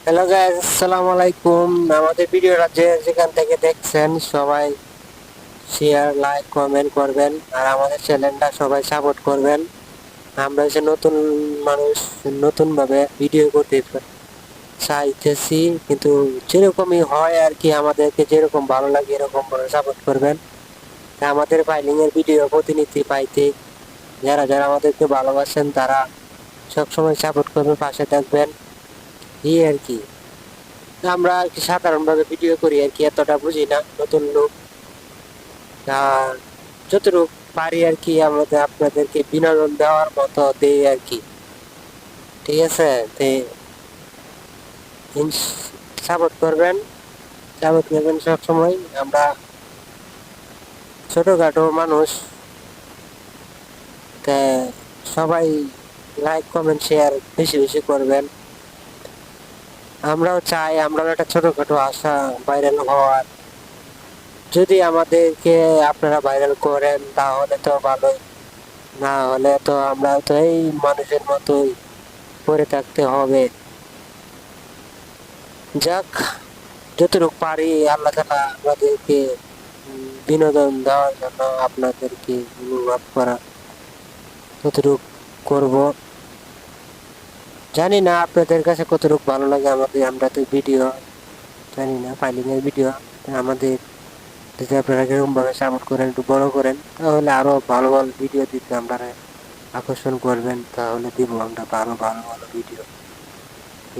Hello guys, আসসালামু আলাইকুম। আমাদের ভিডিওটা যেখান থেকে দেখছেন সবাই শেয়ার, লাইক, কমেন্ট করবেন আর আমাদের চ্যানেলটা সবাই সাপোর্ট করবেন। আমরা যে নতুন মানুষ, নতুন ভাবে ভিডিও করতে চাইতেছি, কিন্তু যেরকমই হয় আর কি, আমাদেরকে যেরকম ভালো লাগে এরকম ভাবে সাপোর্ট করবেন। তা আমাদের ফাইলিং এর ভিডিও প্রতিনিধি পাইতে যারা যারা আমাদেরকে ভালোবাসেন তারা সবসময় সাপোর্ট করবেন, পাশে থাকবেন, এই আর কি। আমরা আর কি সাধারণ ভাবে ভিডিও করি আর কি, এতটা বুঝি না, নতুন লোক। আর যতটুকু পারি আর কি আমাদের আপনাদেরকে বিনোদন দেওয়ার মতো দেই আর কি। ঠিক আছে, সাপোর্ট করবেন, সাপোর্ট করবেন সব সময়। আমরা ছোটখাটো মানুষ, তা সবাই লাইক, কমেন্ট, শেয়ার বেশি বেশি করবেন। আমরাও চাই আমরাও একটা ছোটখাটো আশা ভাইরাল হওয়ার। যদি আমাদেরকে আপনারা ভাইরাল করেন তাহলে তো ভালোই, না হলে তো আমরা তো এই মানুষের মতোই পড়ে থাকতে হবে। যাক, যতটুকু পারি আল্লাহ তাআলা আমাদেরকে বিনোদন দেওয়ার জন্য আপনাদেরকে অনুভব করা, ততটুকু করব। জানি না আপনাদের কাছে কতটুকু ভালো লাগে আমাদের, আমরা তো ভিডিও জানি না, ফাইলিং এর ভিডিও আমাদের যদি আপনারা এরকম ভাবে সাপোর্ট করেন, একটু বড় করেন, তাহলে আরো ভালো ভালো ভিডিও দিতে আমরা আকর্ষণ করবেন, তাহলে দিব আমরা ভালো ভালো ভালো ভিডিও।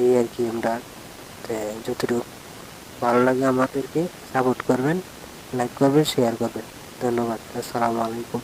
এই আর কি। আমরা যতটুকু ভালো লাগে আমাদেরকে সাপোর্ট করবেন, লাইক করবেন, শেয়ার করবেন। ধন্যবাদ। আসসালামু আলাইকুম।